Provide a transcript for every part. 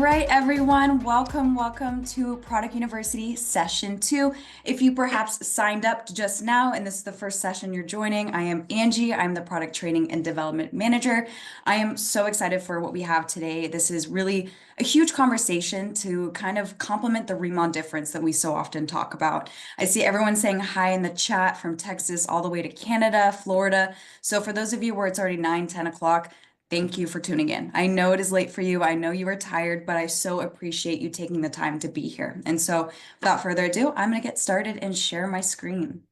right, everyone, welcome to Product University Session 2. If you perhaps signed up just now and this is the first session you're joining, I am Angie. I'm the Product Training and Development Manager. I am so excited for what we have today. This is really a huge conversation to kind of complement the Riemann difference that we so often talk about. I see everyone saying hi in the chat from Texas all the way to Canada, Florida. So for those of you where it's already 9, 10 o'clock, thank you for tuning in. I know it is late for you. I know you are tired, but I so appreciate you taking the time to be here. And so without further ado, I'm going to get started and share my screen.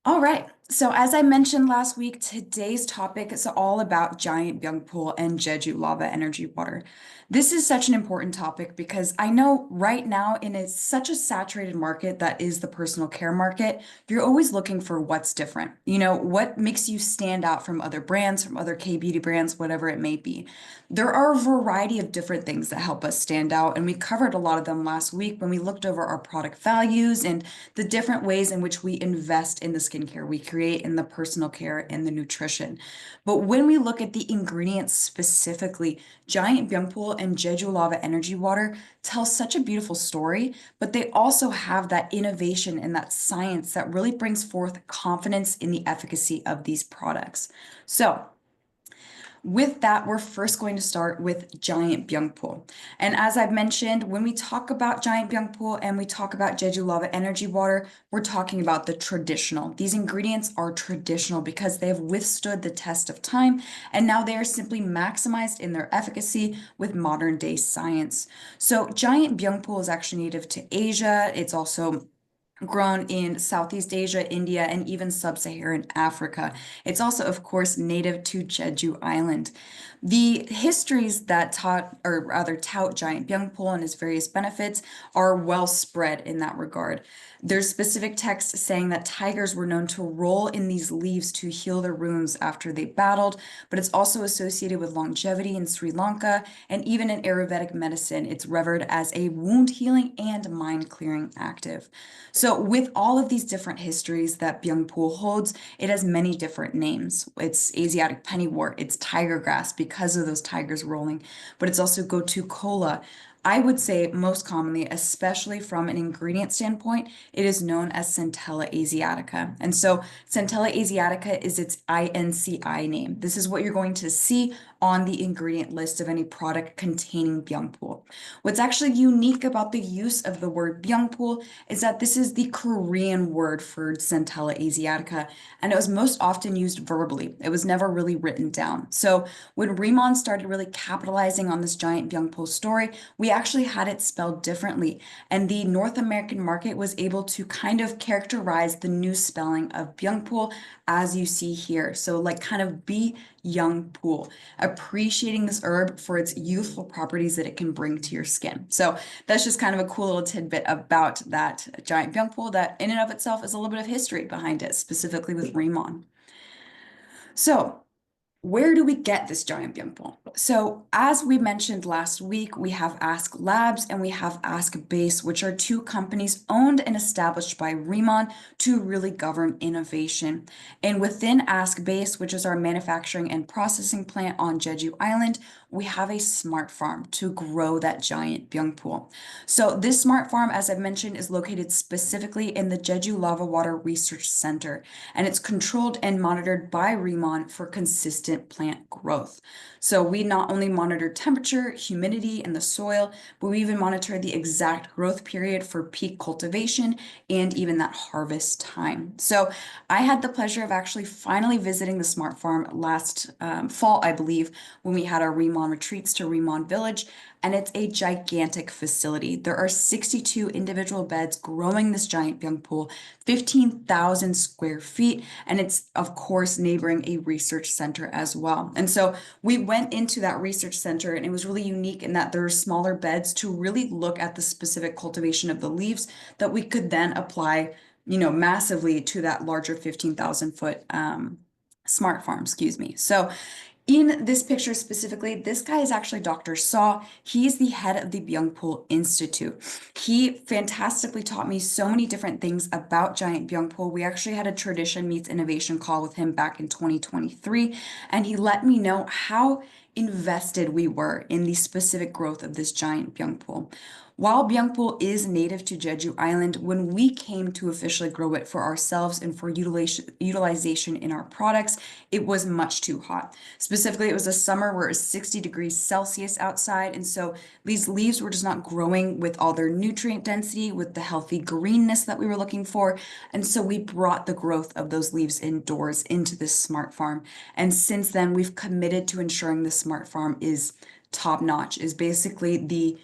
All right. So as I mentioned last week, today's topic is all about giant Byungpool and Jeju lava energy water. This is such an important topic because I know right now in such a saturated market that is the personal care market, you're always looking for what's different. You know, what makes you stand out from other brands, from other K-beauty brands, whatever it may be. There are a variety of different things that help us stand out, and we covered a lot of them last week when we looked over our product values and the different ways in which we invest in the skincare we create, in the personal care and the nutrition. But when we look at the ingredients specifically, Giant Byungpool and Jeju Lava Energy Water tell such a beautiful story, but they also have that innovation and that science that really brings forth confidence in the efficacy of these products. So, with that, we're first going to start with Giant Byungpool. And as I've mentioned, when we talk about Giant Byungpool and we talk about Jeju Lava Energy Water, we're talking about the traditional. These ingredients are traditional because they have withstood the test of time, and now they are simply maximized in their efficacy with modern day science. So Giant Byungpool is actually native to Asia. It's also grown in Southeast Asia, India, and even sub-Saharan Africa. It's also, of course, native to Jeju Island. The histories that taught, or rather tout Giant Byungpool and its various benefits are well spread in that regard. There's specific texts saying that tigers were known to roll in these leaves to heal their wounds after they battled, but it's also associated with longevity in Sri Lanka, and even in Ayurvedic medicine, it's revered as a wound healing and mind clearing active. So with all of these different histories that Byungpool holds, it has many different names. It's Asiatic pennywort, it's tiger grass because of those tigers rolling, but it's also gotu kola. I would say most commonly, especially from an ingredient standpoint, it is known as Centella asiatica. And so Centella asiatica is its INCI name. This is what you're going to see on the ingredient list of any product containing Byungpool. What's actually unique about the use of the word Byungpool is that this is the Korean word for Centella asiatica, and it was most often used verbally. It was never really written down. So when Riemann started really capitalizing on this giant Byungpool story, we actually had it spelled differently, and the North American market was able to kind of characterize the new spelling of Byungpool as you see here. So like kind of be young pool, appreciating this herb for its youthful properties that it can bring to your skin. So that's just kind of a cool little tidbit about that giant Byungpool that in and of itself is a little bit of history behind it, specifically with Riemann. So where do we get this giant Byungpool? So as we mentioned last week, we have Ask Labs and we have Ask Base, which are two companies owned and established by Riemann to really govern innovation. And within Ask Base, which is our manufacturing and processing plant on Jeju Island, we have a smart farm to grow that giant Byungpool. So this smart farm, as I've mentioned, is located specifically in the Jeju Lava Water Research Center, and it's controlled and monitored by Riemann for consistent plant growth. So we not only monitor temperature, humidity, and the soil, but we even monitor the exact growth period for peak cultivation and even that harvest time. So I had the pleasure of actually finally visiting the smart farm last fall, I believe, when we had our Riemann retreats to Riemann Village, and it's a gigantic facility. There are 62 individual beds growing this giant Byungpool, 15,000 square feet, and it's of course neighboring a research center as well. And so we went into that research center, and it was really unique in that there are smaller beds to really look at the specific cultivation of the leaves that we could then apply, you know, massively to that larger 15,000 foot smart farm, excuse me. So In this picture specifically, this guy is actually Dr. Saw. He is the head of the Byungpool Institute. He fantastically taught me so many different things about giant Byungpool. We actually had a tradition meets innovation call with him back in 2023, and he let me know how invested we were in the specific growth of this giant Byungpool. While Byungpool is native to Jeju Island, when we came to officially grow it for ourselves and for utilization in our products, it was much too hot. Specifically, it was a summer where it was 60 degrees Celsius outside. And so these leaves were just not growing with all their nutrient density, with the healthy greenness that we were looking for. And so we brought the growth of those leaves indoors into this smart farm. And since then, we've committed to ensuring the smart farm is top notch, is basically the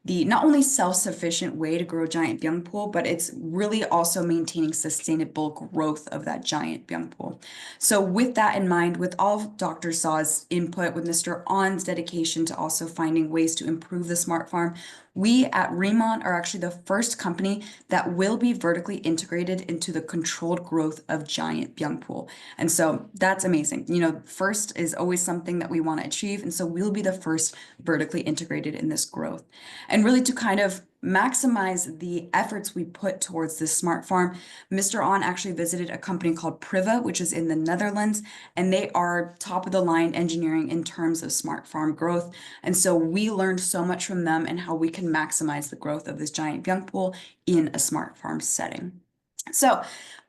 not only self-sufficient way to grow giant Byungpool, but it's really also maintaining sustainable growth of that giant Byungpool. So with that in mind, with all of Dr. Saw's input, with Mr. On's dedication to also finding ways to improve the smart farm, we at Remont are actually the first company that will be vertically integrated into the controlled growth of giant Byungpool. And so that's amazing. You know, first is always something that we want to achieve. And so we'll be the first vertically integrated in this growth. And really to kind of maximize the efforts we put towards this smart farm, Mr. On actually visited a company called Priva, which is in the Netherlands, and they are top of the line engineering in terms of smart farm growth. And so we learned so much from them and how we can maximize the growth of this giant Byungpool in a smart farm setting. So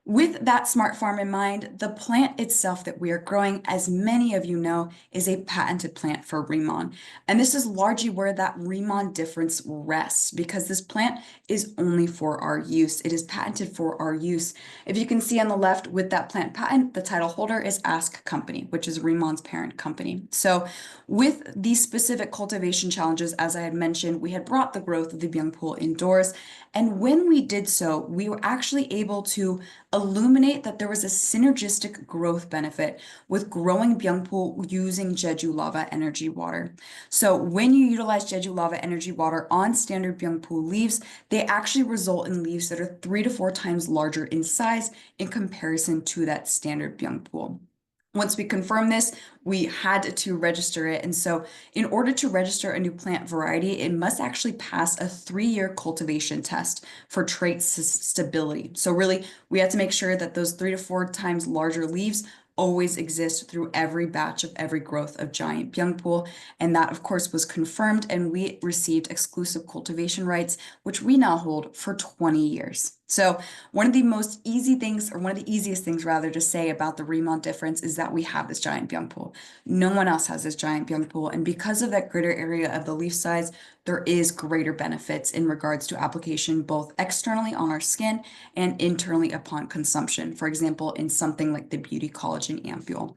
with that smart farm in mind, the plant itself that we are growing, as many of you know, is a patented plant for Rheemon. And this is largely where that Rheemon difference rests because this plant is only for our use. It is patented for our use. If you can see on the left with that plant patent, the title holder is Ask Company, which is Rheemon's parent company. So with these specific cultivation challenges, as I had mentioned, we had brought the growth of the Byungpool indoors. And when we did so, we were actually able to illuminate that there was a synergistic growth benefit with growing Byungpool using Jeju lava energy water. So when you utilize Jeju lava energy water on standard Byungpool leaves, they actually result in leaves that are 3 to 4 times larger in size in comparison to that standard Byungpool. Once we confirmed this, we had to register it. And so in order to register a new plant variety, it must actually pass a 3-year cultivation test for trait stability. So really, we had to make sure that those 3 to 4 times larger leaves always exist through every batch of every growth of giant Byungpool. And that, of course, was confirmed, and we received exclusive cultivation rights, which we now hold for 20 years. So one of the most easy things, or one of the easiest things rather, to say about the Remont difference is that we have this giant Byungpool. No one else has this giant Byungpool, and because of that greater area of the leaf size, there is greater benefits in regards to application both externally on our skin and internally upon consumption. For example, in something like the Beauty Collagen Ampule.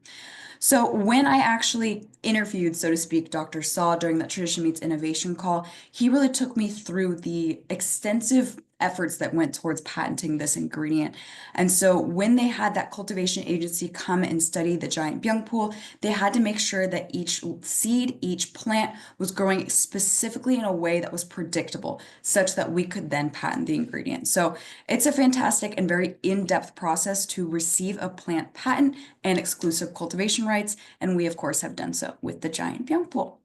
So when I actually interviewed, so to speak, Dr. Saw during that Tradition Meets Innovation call, he really took me through the extensive efforts that went towards patenting this ingredient. And so when they had that cultivation agency come and study the giant Byungpool, they had to make sure that each seed, each plant was growing specifically in a way that was predictable, such that we could then patent the ingredient. So it's a fantastic and very in-depth process to receive a plant patent and exclusive cultivation rights. And we, of course, have done so with the giant Byungpool.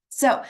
So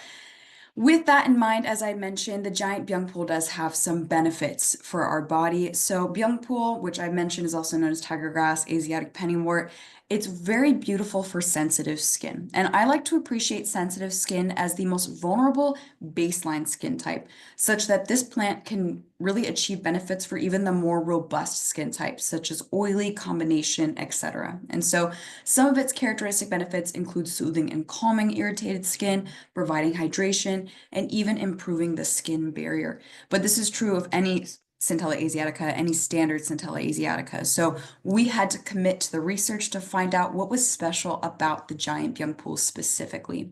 with that in mind, as I mentioned, the giant Byungpool does have some benefits for our body. So Byungpool, which I mentioned is also known as tiger grass, Asiatic pennywort, it's very beautiful for sensitive skin. And I like to appreciate sensitive skin as the most vulnerable baseline skin type, such that this plant can really achieve benefits for even the more robust skin types, such as oily, combination, etc. And so some of its characteristic benefits include soothing and calming irritated skin, providing hydration, and even improving the skin barrier. But this is true of any Centella asiatica, any standard Centella asiatica. So we had to commit to the research to find out what was special about the giant Byungpool specifically.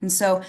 And so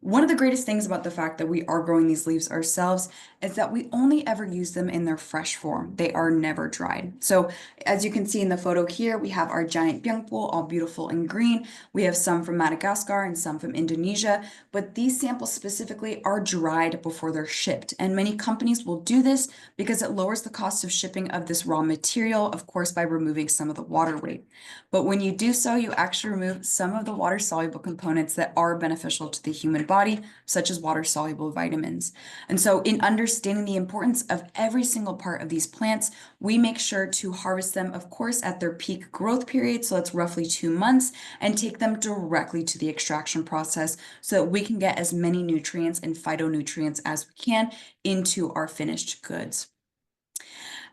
One of the greatest things about the fact that we are growing these leaves ourselves is that we only ever use them in their fresh form. They are never dried. So as you can see in the photo here, we have our giant byungpul, all beautiful and green. We have some from Madagascar and some from Indonesia, but these samples specifically are dried before they're shipped. And many companies will do this because it lowers the cost of shipping of this raw material, of course, by removing some of the water weight. But when you do so, you actually remove some of the water-soluble components that are beneficial to the human body, such as water-soluble vitamins. And so in understanding the importance of every single part of these plants, we make sure to harvest them, of course, at their peak growth period, so that's roughly 2 months, and take them directly to the extraction process so that we can get as many nutrients and phytonutrients as we can into our finished goods.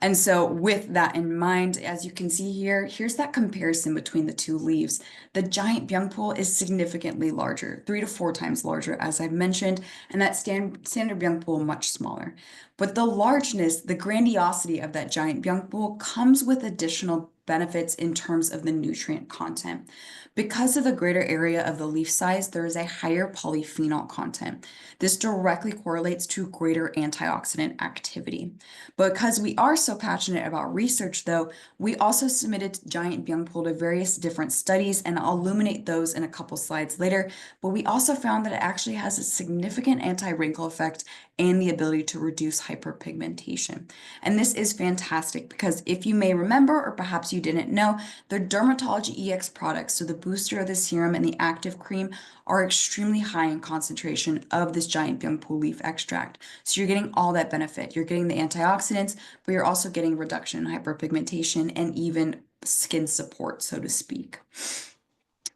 And so with that in mind, as you can see here, here's that comparison between the two leaves. The giant byungpul is significantly larger, 3 to 4 times larger, as I've mentioned, and that standard byungpul much smaller. But the largeness, the grandiosity of that giant byungpul comes with additional benefits in terms of the nutrient content. Because of the greater area of the leaf size, there is a higher polyphenol content. This directly correlates to greater antioxidant activity. Because we are so passionate about research, though, we also submitted giant byungpul to various different studies, and I'll illuminate those in a couple slides later. But we also found that it actually has a significant anti-wrinkle effect and the ability to reduce hyperpigmentation. And this is fantastic because if you may remember, or perhaps you didn't know, the Dermatology EX products, so the booster of the serum and the active cream, are extremely high in concentration of this giant byungpul leaf extract. So you're getting all that benefit. You're getting the antioxidants, but you're also getting reduction in hyperpigmentation and even skin support, so to speak.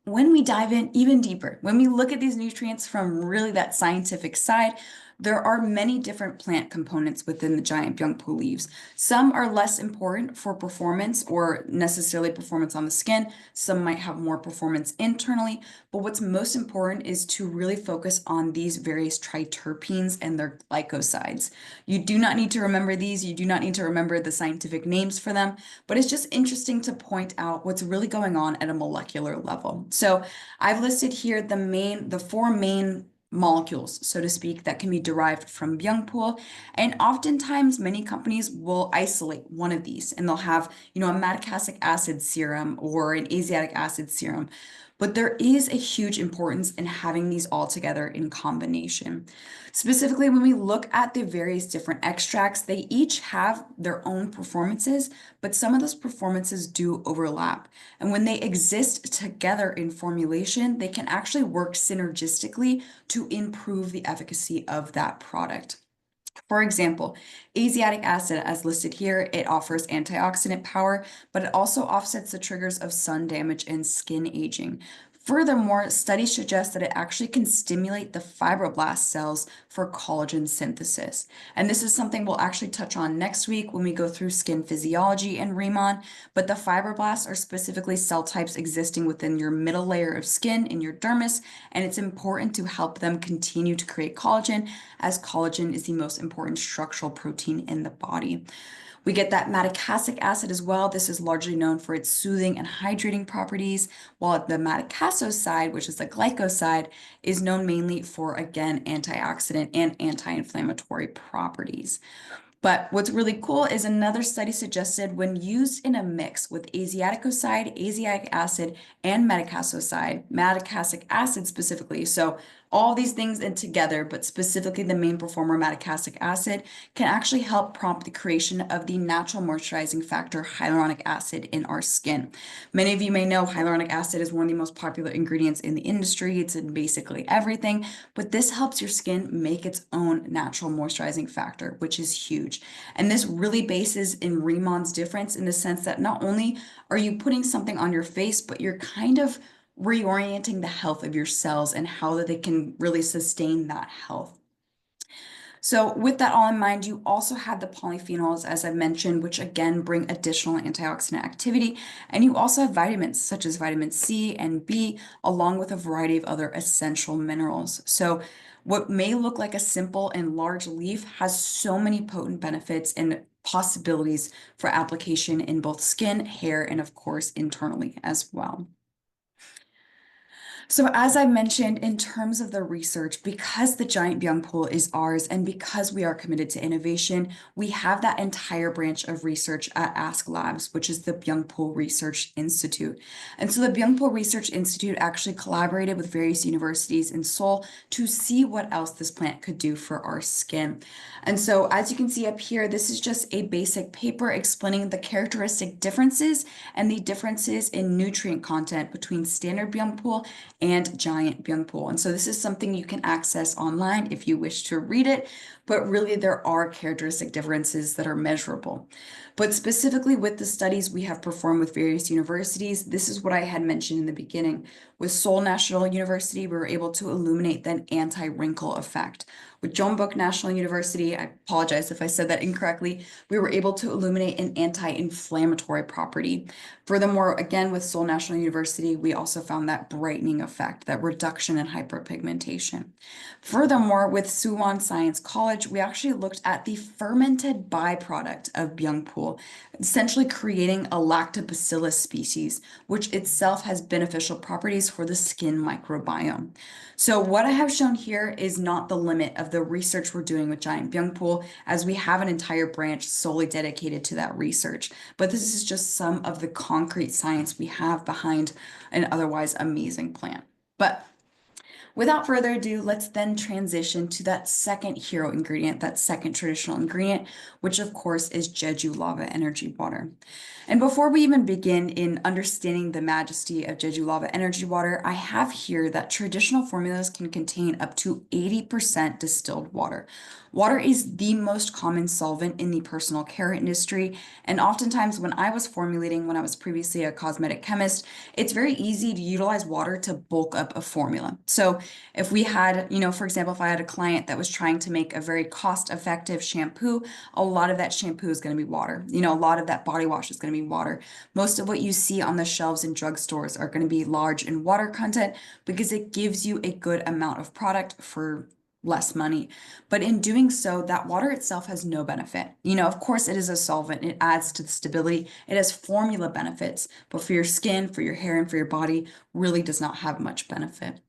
When we dive in even deeper, when we look at these nutrients from really that scientific side, there are many different plant components within the giant byungpul leaves. Some are less important for performance or necessarily performance on the skin. Some might have more performance internally, but what's most important is to really focus on these various triterpenes and their glycosides. You do not need to remember these. You do not need to remember the scientific names for them, but it's just interesting to point out what's really going on at a molecular level. So I've listed here the 4 main molecules, so to speak, that can be derived from byungpul. And oftentimes many companies will isolate one of these and they'll have, a madecassic acid serum or an asiatic acid serum. But there is a huge importance in having these all together in combination. Specifically, when we look at the various different extracts, they each have their own performances, but some of those performances do overlap. And when they exist together in formulation, they can actually work synergistically to improve the efficacy of that product. For example, asiatic acid, as listed here, it offers antioxidant power, but it also offsets the triggers of sun damage and skin aging. Furthermore, studies suggest that it actually can stimulate the fibroblast cells for collagen synthesis. And this is something we'll actually touch on next week when we go through skin physiology and Riemann. But the fibroblasts are specifically cell types existing within your middle layer of skin in your dermis, and it's important to help them continue to create collagen, as collagen is the most important structural protein in the body. We get that madecassic acid as well. This is largely known for its soothing and hydrating properties, while the madecassoside, which is the glycoside, is known mainly for, again, antioxidant and anti-inflammatory properties. But what's really cool is another study suggested when used in a mix with asiaticoside, asiatic acid, and madecassic acid specifically. So all these things in together, but specifically the main performer, madecassic acid, can actually help prompt the creation of the natural moisturizing factor hyaluronic acid in our skin. Many of you may know hyaluronic acid is one of the most popular ingredients in the industry. It's in basically everything, but this helps your skin make its own natural moisturizing factor, which is huge. And this really bases in Riemann's difference in the sense that not only are you putting something on your face, but you're kind of reorienting the health of your cells and how that they can really sustain that health. So with that all in mind, you also have the polyphenols, as I mentioned, which again bring additional antioxidant activity. And you also have vitamins such as vitamin C and B, along with a variety of other essential minerals. So what may look like a simple and large leaf has so many potent benefits and possibilities for application in both skin, hair, and of course, internally as well. So, as I mentioned, in terms of the research, because the Giant Byung Pool is ours and because we are committed to innovation, we have that entire branch of research at Ask Labs, which is the Byung Pool Research Institute. And so, the Byung Pool Research Institute actually collaborated with various universities in Seoul to see what else this plant could do for our skin. And so, as you can see up here, this is just a basic paper explaining the characteristic differences and the differences in nutrient content between standard Byung Pool and Giant Byungpool. And so this is something you can access online if you wish to read it, but really there are characteristic differences that are measurable. But specifically with the studies we have performed with various universities, this is what I had mentioned in the beginning. With Seoul National University, we were able to illuminate the anti-wrinkle effect. With Jeonbuk National University, I apologize if I said that incorrectly, we were able to illuminate an anti-inflammatory property. Furthermore, again, with Seoul National University, we also found that brightening effect, that reduction in hyperpigmentation. Furthermore, with Suwon Science College, we actually looked at the fermented byproduct of Byungpool, essentially creating a lactobacillus species, which itself has beneficial properties for the skin microbiome. So what I have shown here is not the limit of the research we're doing with Giant Byungpool, as we have an entire branch solely dedicated to that research. But this is just some of the concrete science we have behind an otherwise amazing plant. But without further ado, let's then transition to that second hero ingredient, that second traditional ingredient, which of course is Jeju lava energy water. And before we even begin in understanding the majesty of Jeju lava energy water, I have here that traditional formulas can contain up to 80% distilled water. Water is the most common solvent in the personal care industry, and oftentimes when I was formulating, when I was previously a cosmetic chemist, it's very easy to utilize water to bulk up a formula. So if we had, for example, if I had a client that was trying to make a very cost-effective shampoo, a lot of that shampoo is going to be water. A lot of that body wash is going to be water. Most of what you see on the shelves in drugstores are going to be large in water content because it gives you a good amount of product for less money. But in doing so, that water itself has no benefit. Of course, it is a solvent. It adds to the stability. It has formula benefits, but for your skin, for your hair, and for your body, really does not have much benefit.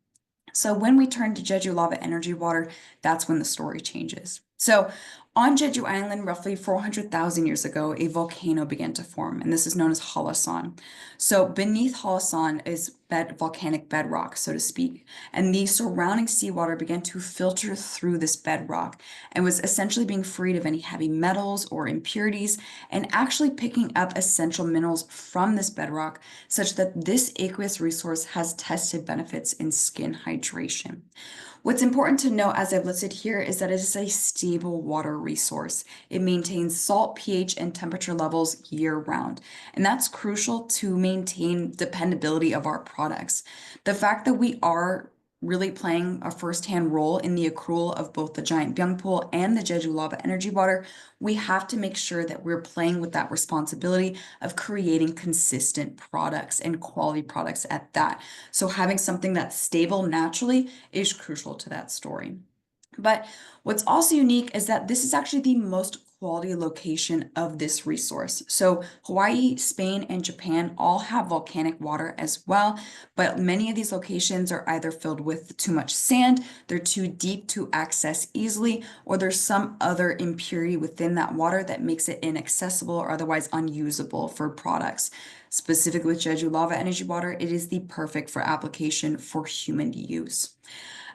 So when we turn to Jeju lava energy water, that's when the story changes. So on Jeju Island, roughly 400,000 years ago, a volcano began to form, and this is known as Halasan. So beneath Halasan is volcanic bedrock, so to speak, and the surrounding seawater began to filter through this bedrock and was essentially being freed of any heavy metals or impurities and actually picking up essential minerals from this bedrock, such that this aqueous resource has tested benefits in skin hydration. What's important to note, as I've listed here, is that it is a stable water resource. It maintains salt, pH, and temperature levels year-round, and that's crucial to maintain dependability of our products. The fact that we are really playing a first-hand role in the accrual of both the Giant Byungpool and the Jeju Lava Energy Water, we have to make sure that we're playing with that responsibility of creating consistent products and quality products at that. So having something that's stable naturally is crucial to that story. But what's also unique is that this is actually the most quality location of this resource. So Hawaii, Spain, and Japan all have volcanic water as well, but many of these locations are either filled with too much sand, they're too deep to access easily, or there's some other impurity within that water that makes it inaccessible or otherwise unusable for products. Specifically with Jeju Lava Energy Water, it is the perfect for application for human use.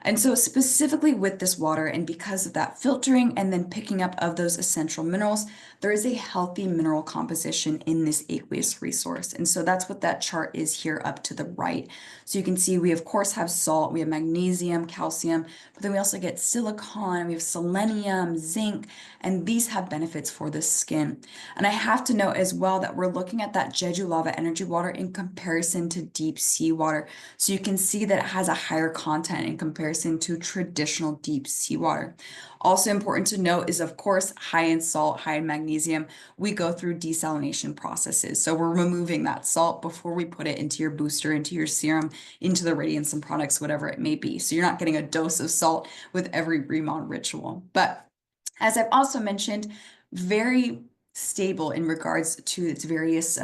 And so specifically with this water, and because of that filtering and then picking up of those essential minerals, there is a healthy mineral composition in this aqueous resource. And so that's what that chart is here up to the right. So you can see we of course have salt, we have magnesium, calcium, but then we also get silicon, we have selenium, zinc, and these have benefits for the skin. And I have to note as well that we're looking at that Jeju lava energy water in comparison to deep sea water. So you can see that it has a higher content in comparison to traditional deep sea water. Also important to note is, of course, high in salt, high in magnesium. We go through desalination processes. So we're removing that salt before we put it into your booster, into your serum, into the Radiance and products, whatever it may be. So you're not getting a dose of salt with every remod ritual. But as I've also mentioned, very stable in regards to its various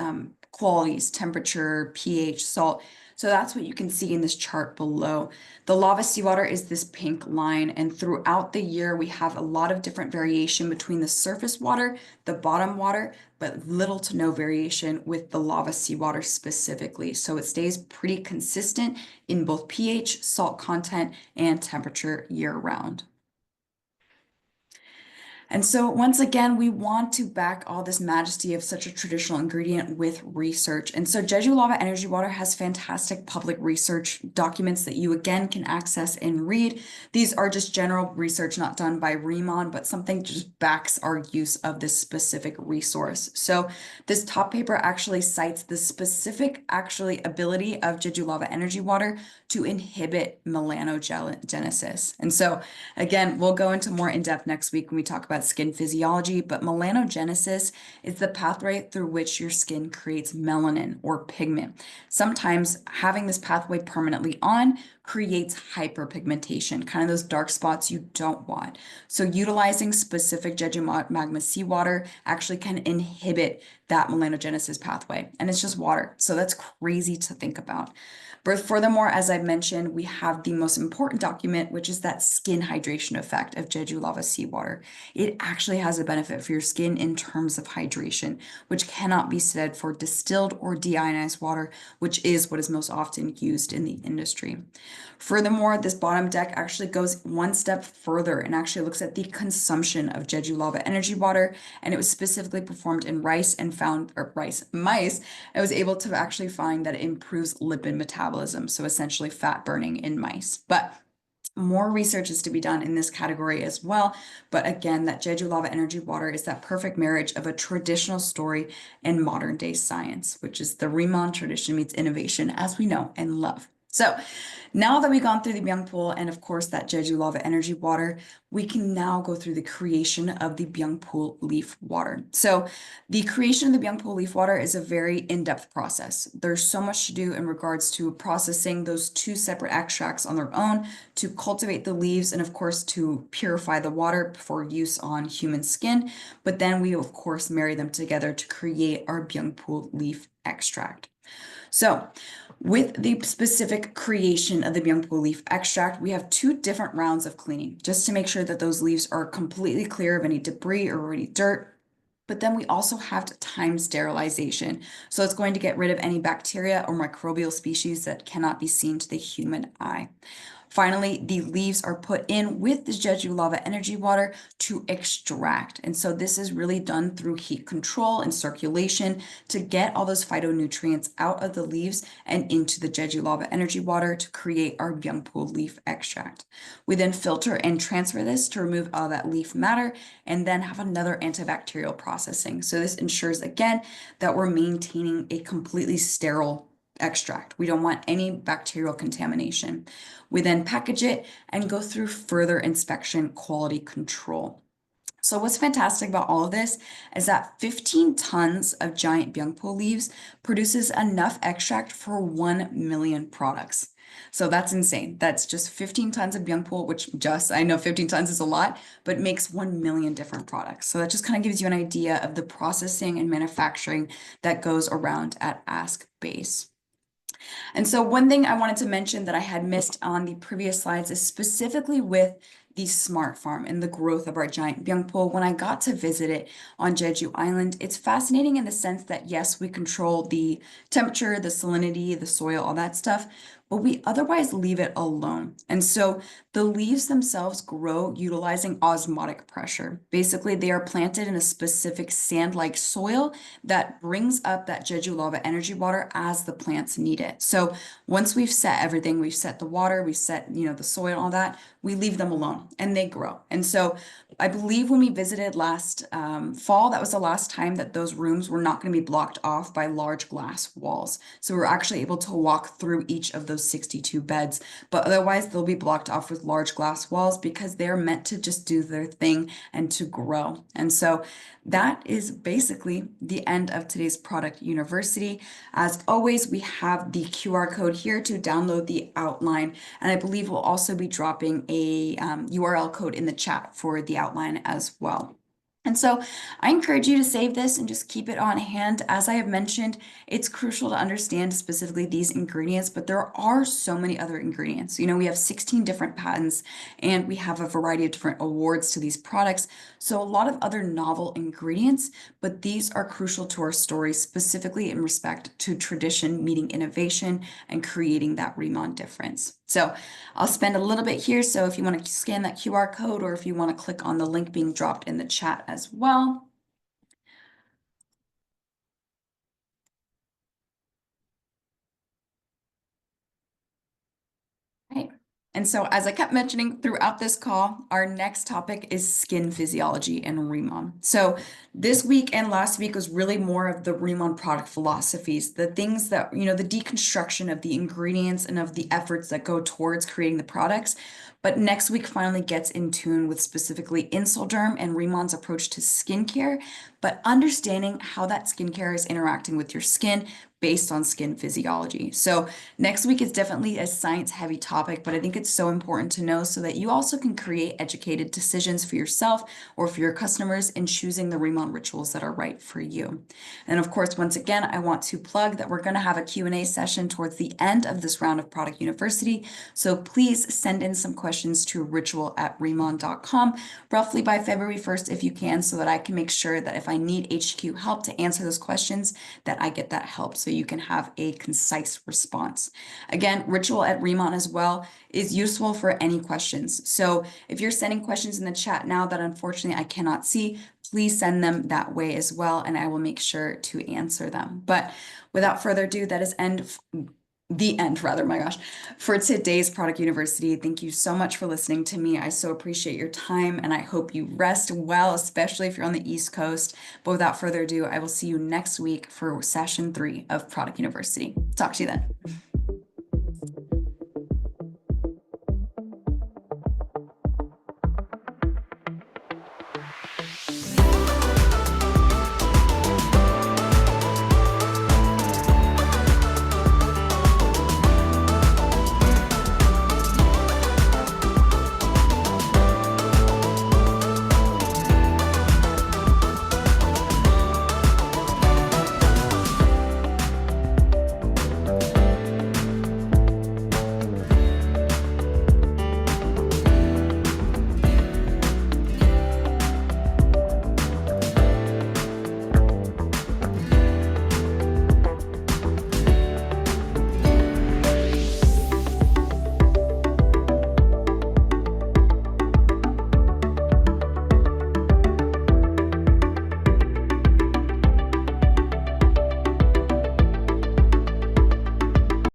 qualities, temperature, pH, salt. So that's what you can see in this chart below. The lava seawater is this pink line, and throughout the year, we have a lot of different variation between the surface water, the bottom water, but little to no variation with the lava seawater specifically. So it stays pretty consistent in both pH, salt content, and temperature year round. And so, once again, we want to back all this majesty of such a traditional ingredient with research. And so, Jeju Lava Energy Water has fantastic public research documents that you again can access and read. These are just general research not done by Remon, but something just backs our use of this specific resource. So, this top paper actually cites the specific actually ability of Jeju Lava Energy Water to inhibit melanogenesis. And so, again, we'll go into more in depth next week when we talk about skin physiology, but melanogenesis is the pathway through which your skin creates melanin or pigment. Sometimes having this pathway permanently on creates hyperpigmentation, kind of those dark spots you don't want. So utilizing specific Jeju magma seawater actually can inhibit that melanogenesis pathway. And it's just water. So that's crazy to think about. But furthermore, as I mentioned, we have the most important document, which is that skin hydration effect of Jeju lava seawater. It actually has a benefit for your skin in terms of hydration, which cannot be said for distilled or deionized water, which is what is most often used in the industry. Furthermore, this bottom deck actually goes one step further and actually looks at the consumption of Jeju lava energy water, and it was specifically performed in mice. I was able to actually find that it improves lipid metabolism, so essentially fat burning in mice. But more research is to be done in this category as well. But again, that Jeju lava energy water is that perfect marriage of a traditional story and modern day science, which is the Remon tradition meets innovation as we know and love. So now that we've gone through the Byungpool and of course that Jeju lava energy water, we can now go through the creation of the Byungpool leaf water. So the creation of the Byungpool leaf water is a very in-depth process. There's so much to do in regards to processing those two separate extracts on their own to cultivate the leaves and of course to purify the water for use on human skin. But then we of course marry them together to create our Byungpool leaf extract. So with the specific creation of the Byungpool leaf extract, we have two different rounds of cleaning just to make sure that those leaves are completely clear of any debris or any dirt. But then we also have time sterilization. So it's going to get rid of any bacteria or microbial species that cannot be seen to the human eye. Finally, the leaves are put in with the Jeju lava energy water to extract. And so this is really done through heat control and circulation to get all those phytonutrients out of the leaves and into the Jeju lava energy water to create our Byungpool leaf extract. We then filter and transfer this to remove all that leaf matter and then have another antibacterial processing. So this ensures again that we're maintaining a completely sterile extract. We don't want any bacterial contamination. We then package it and go through further inspection quality control. So what's fantastic about all of this is that 15 tons of giant Byungpool leaves produces enough extract for 1 million products. So that's insane. That's just 15 tons of Byungpool, which I know 15 tons is a lot, but it makes 1 million different products. So that just kind of gives you an idea of the processing and manufacturing that goes around at Ask Base. And so one thing I wanted to mention that I had missed on the previous slides is specifically with the smart farm and the growth of our giant Byungpool. When I got to visit it on Jeju Island, it's fascinating in the sense that yes, we control the temperature, the salinity, the soil, all that stuff, but we otherwise leave it alone. And so the leaves themselves grow utilizing osmotic pressure. Basically, they are planted in a specific sand-like soil that brings up that Jeju lava energy water as the plants need it. So once we've set everything, we've set the water, we've set, the soil, all that, we leave them alone and they grow. And so I believe when we visited last fall, that was the last time that those rooms were not going to be blocked off by large glass walls. So we're actually able to walk through each of those 62 beds, but otherwise they'll be blocked off with large glass walls because they're meant to just do their thing and to grow. And so that is basically the end of today's Product University. As always, we have the QR code here to download the outline, and I believe we'll also be dropping a URL code in the chat for the outline as well. And so I encourage you to save this and just keep it on hand. As I have mentioned, it's crucial to understand specifically these ingredients, but there are so many other ingredients. We have 16 different patents and we have a variety of different awards to these products. So a lot of other novel ingredients, but these are crucial to our story, specifically in respect to tradition meeting innovation and creating that Riemann difference. So I'll spend a little bit here. So if you want to scan that QR code or if you want to click on the link being dropped in the chat as well. Right. And so, as I kept mentioning throughout this call, our next topic is skin physiology and Riemann. So, this week and last week was really more of the Riemann product philosophies, the things that, the deconstruction of the ingredients and of the efforts that go towards creating the products. But next week finally gets in tune with specifically Insulderm and Riemann's approach to skincare, but understanding how that skincare is interacting with your skin based on skin physiology. So, next week is definitely a science heavy topic, but I think it's so important to know so that you also can create educated decisions for yourself or for your customers in choosing the Riemann rituals that are right for you. And of course, once again, I want to plug that we're going to have a Q&A session towards the end of this round of Product University. So please send in some questions to ritual@riemann.com roughly by February 1st if you can, so that I can make sure that if I need HQ help to answer those questions, that I get that help so you can have a concise response. Again, ritual@Riemann as well is useful for any questions. So if you're sending questions in the chat now that unfortunately I cannot see, please send them that way as well, and I will make sure to answer them. But without further ado, that is the end rather, my gosh, for today's Product University. Thank you so much for listening to me. I so appreciate your time and I hope you rest well, especially if you're on the East Coast. But without further ado, I will see you next week for session 3 of Product University. Talk to you then.